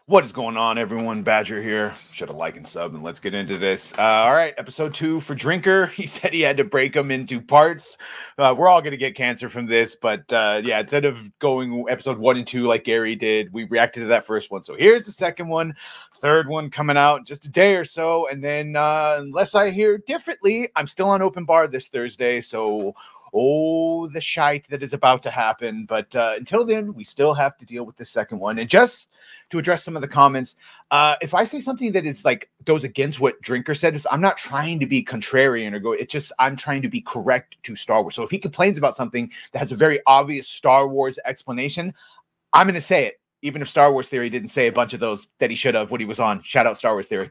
What is going on, everyone? Badger here. Should have liked and sub, and let's get into this. All right, episode 2 for Drinker. He said he had to break them into parts. We're all going to get cancer from this, but yeah, instead of going episode 1 and 2 like Gary did, we reacted to that first one. So here's the second one, third one coming out in just a day or so. And then unless I hear differently, I'm still on open bar this Thursday. So oh, the shite that is about to happen. But until then, we still have to deal with the second one. And just to address some of the comments, if I say something that is like goes against what Drinker said, I'm not trying to be contrarian or go. It's just I'm trying to be correct to Star Wars. So if he complains about something that has a very obvious Star Wars explanation, I'm going to say it. Even if Star Wars Theory didn't say a bunch of those that he should have when he was on. Shout out Star Wars Theory.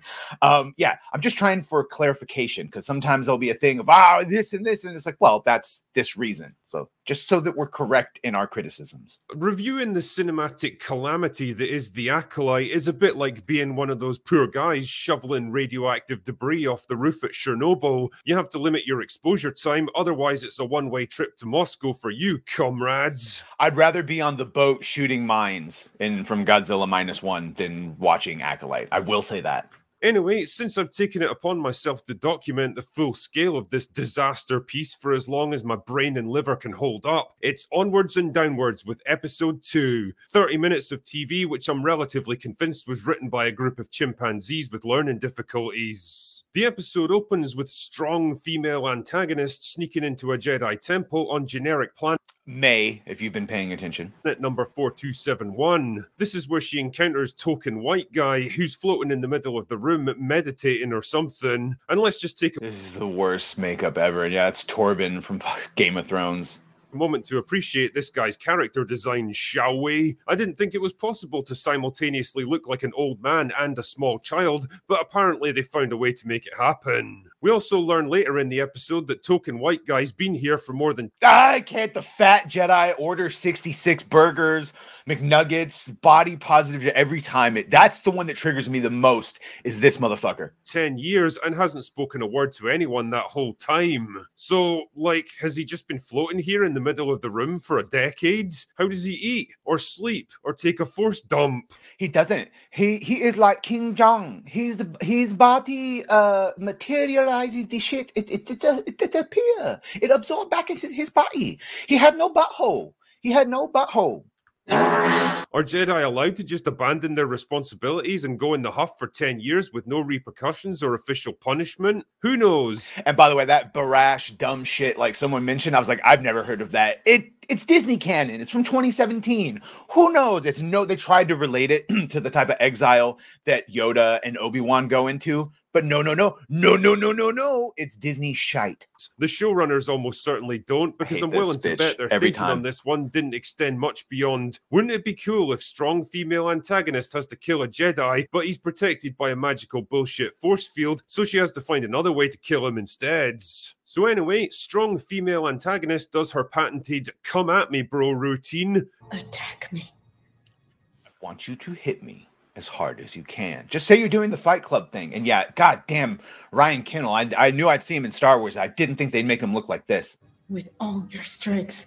Yeah, I'm just trying for clarification because sometimes there'll be a thing of, this and this. And it's like, well, that's this reason. So just so that we're correct in our criticisms. Reviewing the cinematic calamity that is the Acolyte is a bit like being one of those poor guys shoveling radioactive debris off the roof at Chernobyl. You have to limit your exposure time, otherwise it's a one-way trip to Moscow for you, comrades. I'd rather be on the boat shooting mines from Godzilla -1 than watching Acolyte. I will say that. Anyway, since I've taken it upon myself to document the full scale of this disaster piece for as long as my brain and liver can hold up, it's onwards and downwards with episode 2. 30 minutes of TV, which I'm relatively convinced was written by a group of chimpanzees with learning difficulties. The episode opens with strong female antagonists sneaking into a Jedi temple on generic planet May, if you've been paying attention. At number 4271. This is where she encounters token white guy who's floating in the middle of the room meditating or something. And let's just take This is the worst makeup ever. Yeah, it's Torben from Game of Thrones. Moment to appreciate this guy's character design, shall we? I didn't think it was possible to simultaneously look like an old man and a small child, but apparently they found a way to make it happen. We also learn later in the episode that token white guy's been here for more than— I can't the fat Jedi order 66 burgers, McNuggets, body positive every time. That's the one that triggers me the most is this motherfucker. 10 years and hasn't spoken a word to anyone that whole time. So, like, has he just been floating here in the middle of the room for a decade? How does he eat or sleep or take a force dump? He doesn't. He is like King Jong. His body materializes the shit. It disappear. It absorbs back into his body. He had no butthole. He had no butthole. Are Jedi allowed to just abandon their responsibilities and go in the huff for 10 years with no repercussions or official punishment? Who knows? And by the way, that barash, dumb shit, like someone mentioned, I was like, I've never heard of that. It's Disney canon. It's from 2017. Who knows? They tried to relate it to the type of exile that Yoda and Obi-Wan go into. But no. It's Disney shite. The showrunners almost certainly don't, because I'm willing to bet their thinking on this one didn't extend much beyond, wouldn't it be cool if strong female antagonist has to kill a Jedi, but he's protected by a magical bullshit force field, so she has to find another way to kill him instead. So anyway, strong female antagonist does her patented come at me bro routine. Attack me. I want you to hit me as hard as you can. Just say you're doing the Fight Club thing. And yeah, goddamn, Ryan Kinnell. I knew I'd see him in Star Wars. I didn't think they'd make him look like this. With all your strength.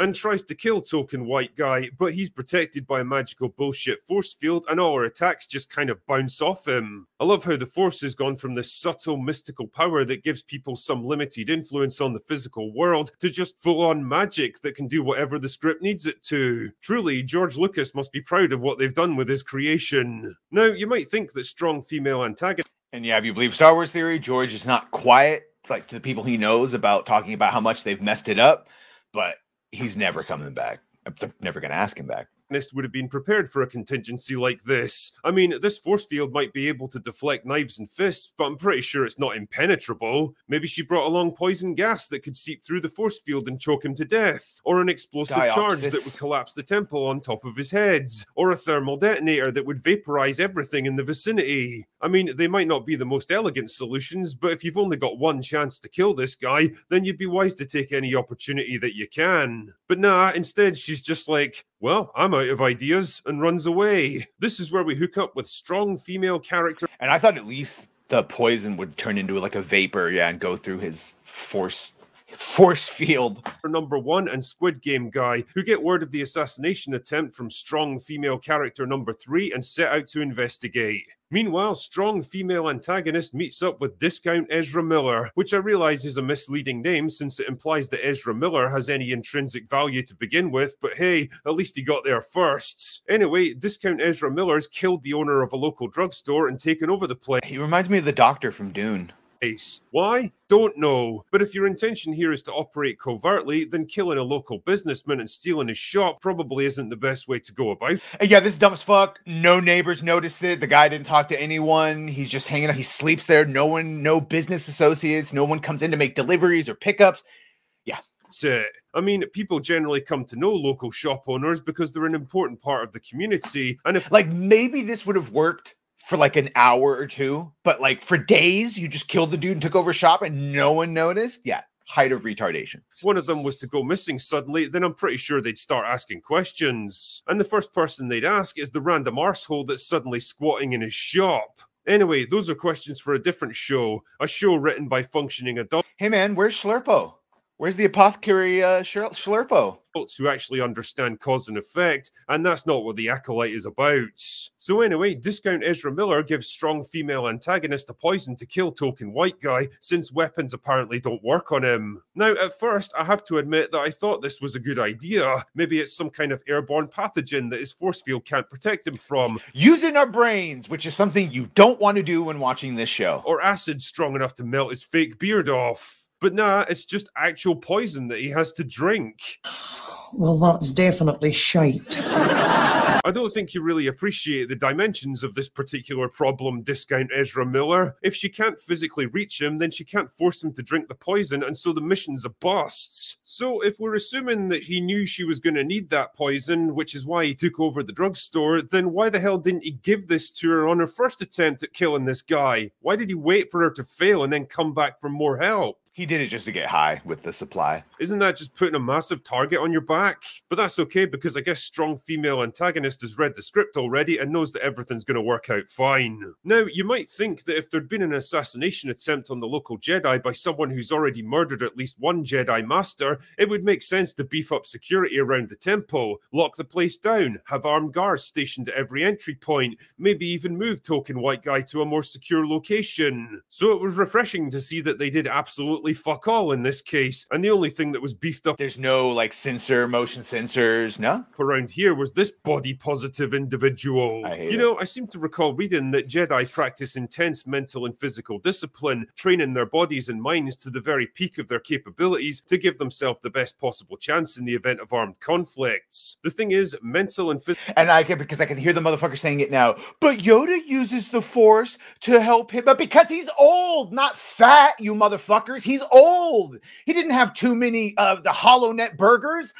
And tries to kill token white guy, but he's protected by a magical bullshit force field and all her attacks just kind of bounce off him. I love how the force has gone from this subtle mystical power that gives people some limited influence on the physical world to just full-on magic that can do whatever the script needs it to. Truly, George Lucas must be proud of what they've done with his creation. Now, you might think that strong female antagonist— And yeah, if you believe Star Wars Theory, George is not quiet, like to the people he knows about talking about how much they've messed it up, but he's never coming back. I'm never going to ask him back. Would have been prepared for a contingency like this. I mean, this force field might be able to deflect knives and fists, but I'm pretty sure it's not impenetrable. Maybe she brought along poison gas that could seep through the force field and choke him to death, or an explosive charge that would collapse the temple on top of his head, or a thermal detonator that would vaporize everything in the vicinity. I mean, they might not be the most elegant solutions, but if you've only got one chance to kill this guy, then you'd be wise to take any opportunity that you can. But nah, instead she's just like, well, I'm out of ideas, and runs away. This is where we hook up with strong female character. And I thought at least the poison would turn into like a vapor, yeah, and go through his force Force field. Number 1 and Squid Game guy, who get word of the assassination attempt from strong female character number 3 and set out to investigate. Meanwhile, strong female antagonist meets up with discount Ezra Miller, which I realise is a misleading name since it implies that Ezra Miller has any intrinsic value to begin with, but hey, at least he got there first. Anyway, discount Ezra Miller's killed the owner of a local drugstore and taken over the place. He reminds me of the Doctor from Dune. Why? Don't know. But if your intention here is to operate covertly, then killing a local businessman and stealing his shop probably isn't the best way to go about. Yeah, this is dumb as fuck. No neighbors noticed it. The guy didn't talk to anyone. He's just hanging out. He sleeps there. No business associates. No one comes in to make deliveries or pickups. Yeah. That's it. I mean, people generally come to know local shop owners because they're an important part of the community. And if, like, maybe this would have worked for like an hour or two, but like for days, you just killed the dude and took over shop and no one noticed. Yeah, height of retardation. One of them was to go missing suddenly, then I'm pretty sure they'd start asking questions. And the first person they'd ask is the random arsehole that's suddenly squatting in his shop. Anyway, those are questions for a different show, a show written by functioning adults. Hey man, where's Schlurpo? Where's the apothecary Schlurpo? Who actually understand cause and effect, and that's not what the Acolyte is about. So anyway, discount Ezra Miller gives strong female antagonist a poison to kill token white guy, since weapons apparently don't work on him. Now, at first, I have to admit that I thought this was a good idea. Maybe it's some kind of airborne pathogen that his force field can't protect him from. Using our brains, which is something you don't want to do when watching this show. Or acid strong enough to melt his fake beard off. But nah, it's just actual poison that he has to drink. Well, that's definitely shite. I don't think you really appreciate the dimensions of this particular problem, discount Ezra Miller. If she can't physically reach him, then she can't force him to drink the poison, and so the mission's a bust. So if we're assuming that he knew she was going to need that poison, which is why he took over the drugstore, then why the hell didn't he give this to her on her first attempt at killing this guy? Why did he wait for her to fail and then come back for more help? He did it just to get high with the supply. Isn't that just putting a massive target on your back? But that's okay, because I guess strong female antagonist has read the script already and knows that everything's going to work out fine. Now, you might think that if there'd been an assassination attempt on the local Jedi by someone who's already murdered at least one Jedi Master, it would make sense to beef up security around the temple, lock the place down, have armed guards stationed at every entry point, maybe even move token white guy to a more secure location. So it was refreshing to see that they did absolutely fuck all in this case, and the only thing that was beefed up, there's no like motion sensors, no? Around here was this body positive individual. I seem to recall reading that Jedi practice intense mental and physical discipline, training their bodies and minds to the very peak of their capabilities to give themselves the best possible chance in the event of armed conflicts. The thing is, mental and physical... And because I can hear the motherfucker saying it now, but Yoda uses the Force to help him, but because he's old, not fat, you motherfuckers. He's old. He didn't have too many the HoloNet burgers.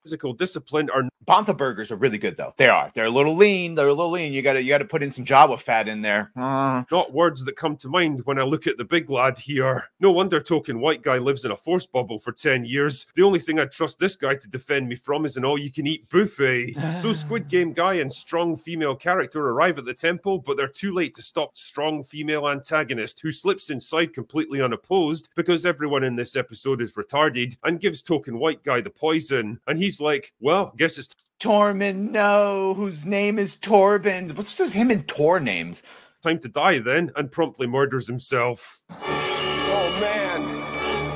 Physical discipline are... Bantha burgers are really good though. They are. They're a little lean. You gotta put in some Jawa fat in there. Not words that come to mind when I look at the big lad here. No wonder token white guy lives in a force bubble for 10 years. The only thing I'd trust this guy to defend me from is an all-you-can-eat buffet. So Squid Game guy and strong female character arrive at the temple, but they're too late to stop strong female antagonist, who slips inside completely unopposed because everyone in this episode is retarded, and gives token white guy the poison. And he's like, well, guess it's Tormund, no, whose name is Torben. What's with him and Tor names? Time to die then, and promptly murders himself. Oh man.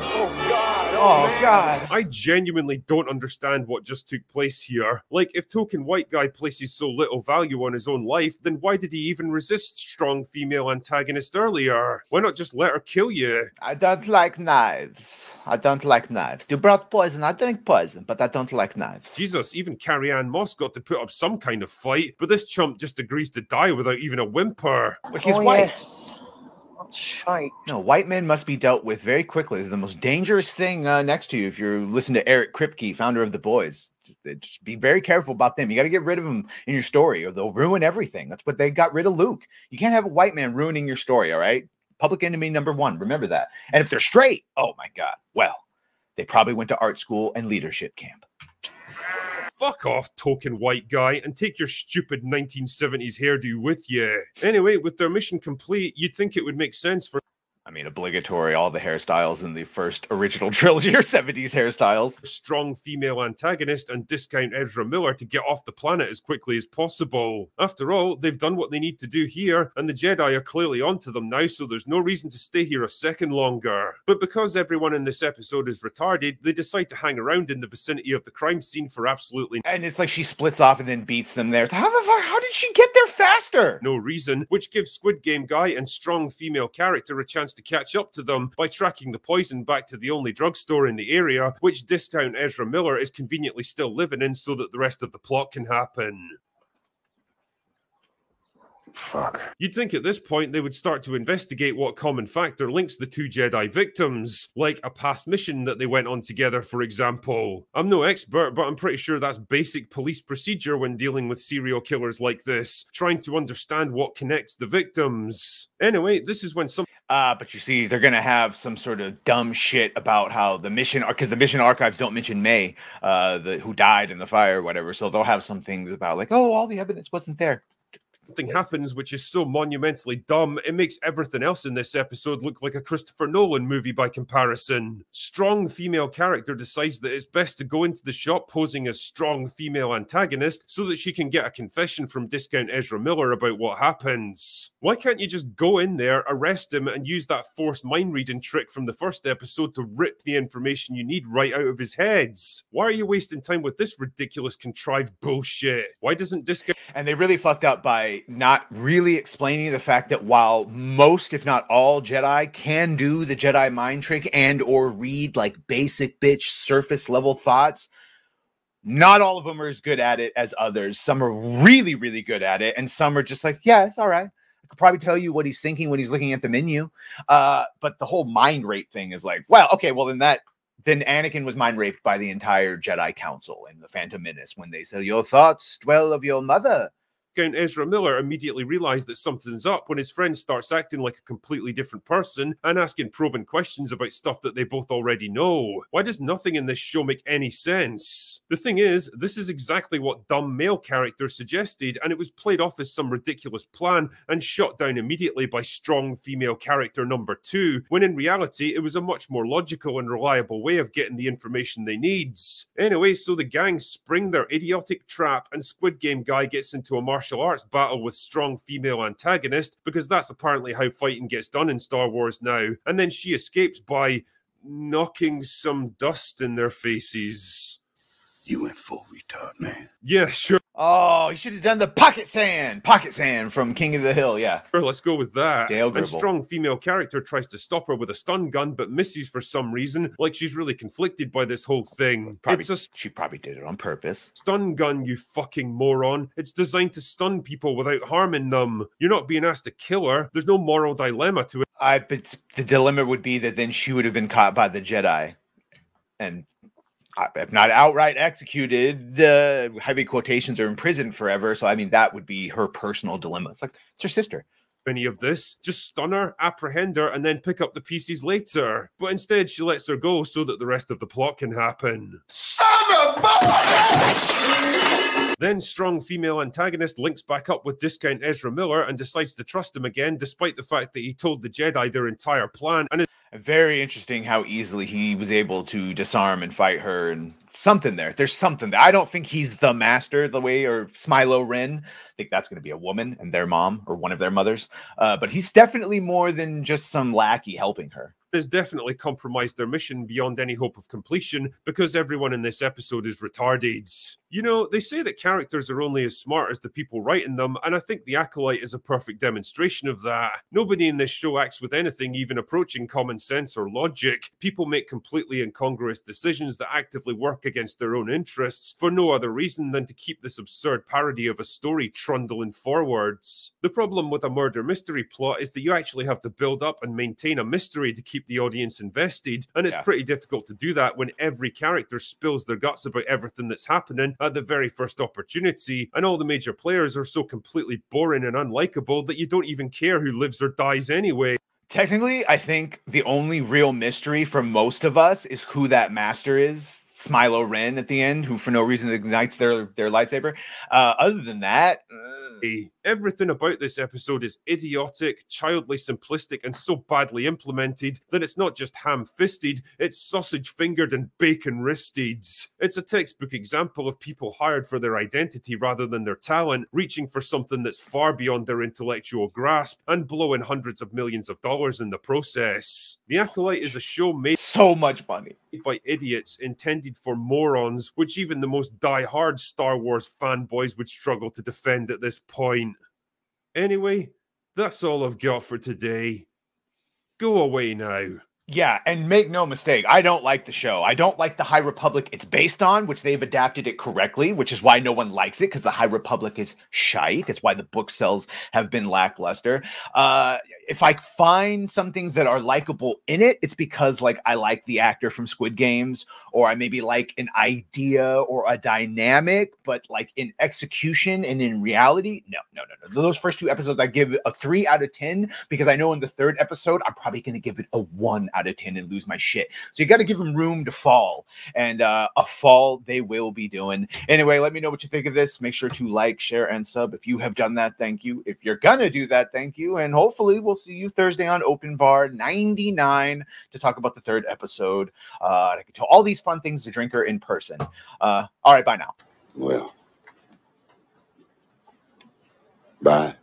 Oh god. Oh god. I genuinely don't understand what just took place here. Like, if token white guy places so little value on his own life, then why did he even resist strong female antagonist earlier? Why not just let her kill you? I don't like knives. I don't like knives. You brought poison. I drink poison, but I don't like knives. Jesus, even Carrie-Anne Moss got to put up some kind of fight, but this chump just agrees to die without even a whimper. Like he's white. Yes. That's shite. No, white men must be dealt with very quickly. It's the most dangerous thing next to you. If you're listening to Eric Kripke, founder of The Boys, just be very careful about them. You got to get rid of them in your story or they'll ruin everything. That's what they got rid of Luke. You can't have a white man ruining your story, all right? Public enemy number one. Remember that. And if they're straight, oh my God. Well, they probably went to art school and leadership camp. Fuck off, token white guy, and take your stupid 1970s hairdo with you. Anyway, with their mission complete, you'd think it would make sense for... I mean, obligatory, all the hairstyles in the first original trilogy are 70s hairstyles. Strong female antagonist and discount Ezra Miller to get off the planet as quickly as possible. After all, they've done what they need to do here, and the Jedi are clearly onto them now, so there's no reason to stay here a second longer. But because everyone in this episode is retarded, they decide to hang around in the vicinity of the crime scene for absolutely And it's like she splits off and then beats them there. How did she get there faster? no reason, which gives Squid Game guy and strong female character a chance to catch up to them by tracking the poison back to the only drugstore in the area, which discount Ezra Miller is conveniently still living in so that the rest of the plot can happen. Fuck. You'd think at this point they would start to investigate what common factor links the two Jedi victims, like a past mission that they went on together, for example. I'm no expert, but I'm pretty sure that's basic police procedure when dealing with serial killers like this, trying to understand what connects the victims. Anyway, this is when some but you see, they're gonna have some sort of dumb shit about how the mission, because the mission archives don't mention May, who died in the fire or whatever. So they'll have some things about like, oh, all the evidence wasn't there. something happens which is so monumentally dumb, it makes everything else in this episode look like a Christopher Nolan movie by comparison. Strong female character decides that it's best to go into the shop posing as strong female antagonist so that she can get a confession from discount Ezra Miller about what happens. Why can't you just go in there, arrest him, and use that forced mind reading trick from the first episode to rip the information you need right out of his head? Why are you wasting time with this ridiculous contrived bullshit? Why doesn't discount... And they really fucked up by not really explaining the fact that while most, if not all, Jedi can do the Jedi mind trick and or read like basic bitch surface level thoughts, not all of them are as good at it as others. Some are really, really good at it, and some are just like, yeah, it's all right. I could probably tell you what he's thinking when he's looking at the menu. But the whole mind rape thing is like, well, okay, well then Anakin was mind raped by the entire Jedi Council in The Phantom Menace when they said, your thoughts dwell of your mother. Count Ezra Miller immediately realized that something's up when his friend starts acting like a completely different person and asking probing questions about stuff that they both already know. Why does nothing in this show make any sense? The thing is, this is exactly what dumb male characters suggested, and it was played off as some ridiculous plan and shot down immediately by strong female character number 2, when in reality it was a much more logical and reliable way of getting the information they need. Anyway, so the gang spring their idiotic trap and Squid Game guy gets into a martial arts battle with strong female antagonist, because that's apparently how fighting gets done in Star Wars now, and then she escapes by knocking some dust in their faces. You went full retard, man. Yeah, sure. Oh, he should have done the pocket sand from King of the Hill. Yeah, Sure, let's go with that. Dale And Gribble. strong female character tries to stop her with a stun gun, but misses for some reason, like she's really conflicted by this whole thing. probably, It's a she probably did it on purpose. stun gun, you fucking moron. It's designed to stun people without harming them. You're not being asked to kill her. There's no moral dilemma to it. But the dilemma would be that then she would have been caught by the Jedi, and if not outright executed, heavy quotations, are imprisoned forever. So I mean, that would be her personal dilemma. It's like, it's her sister. Any of this, just stun her, apprehend her, and then pick up the pieces later. But instead, she lets her go so that the rest of the plot can happen. Son of a bitch! Then strong female antagonist links back up with discount Ezra Miller and decides to trust him again, despite the fact that he told the Jedi their entire plan. And Very interesting how easily he was able to disarm and fight her, and something there. There's something there. I don't think he's the master the way, or Smilo Ren. I think that's going to be a woman and their mom or one of their mothers. But he's definitely more than just some lackey helping her. has definitely compromised their mission beyond any hope of completion, because everyone in this episode is retarded. You know, they say that characters are only as smart as the people writing them, and I think the Acolyte is a perfect demonstration of that. Nobody in this show acts with anything even approaching common sense or logic. People make completely incongruous decisions that actively work against their own interests for no other reason than to keep this absurd parody of a story trundling forwards. The problem with a murder mystery plot is that you actually have to build up and maintain a mystery to keep the audience invested, and it's pretty difficult to do that when every character spills their guts about everything that's happening at the very first opportunity, and all the major players are so completely boring and unlikable that you don't even care who lives or dies anyway. Technically, I think the only real mystery for most of us is who that master is. Smilo Ren at the end, who for no reason ignites their lightsaber. Other than that... Everything about this episode is idiotic, childly simplistic, and so badly implemented that it's not just ham-fisted, it's sausage-fingered and bacon-wristed. It's a textbook example of people hired for their identity rather than their talent, reaching for something that's far beyond their intellectual grasp, and blowing hundreds of millions of dollars in the process. The Acolyte is a show made So much money. by idiots, intended for morons, which even the most die-hard Star Wars fanboys would struggle to defend at this point. Anyway, that's all I've got for today. Go away now. Yeah, and make no mistake, I don't like the show. I don't like the High Republic it's based on, which they've adapted it correctly, which is why no one likes it, because the High Republic is shite. It's why the book sales have been lackluster. If I find some things that are likable in it, it's because like I like the actor from Squid Games, or I maybe like an idea or a dynamic, but like in execution and in reality, no. Those first 2 episodes, I give a 3 out of 10, because I know in the 3rd episode, I'm probably going to give it a 1 out of 10 and lose my shit. So you got to give them room to fall, and a fall they will be doing. Anyway, let me know what you think of this. Make sure to like, share, and sub. If you have done that, thank you. If you're gonna do that, thank you. And hopefully we'll see you Thursday on Open Bar 99 to talk about the 3rd episode. I can tell all these fun things to Drinker in person. All right, bye now. Well, bye.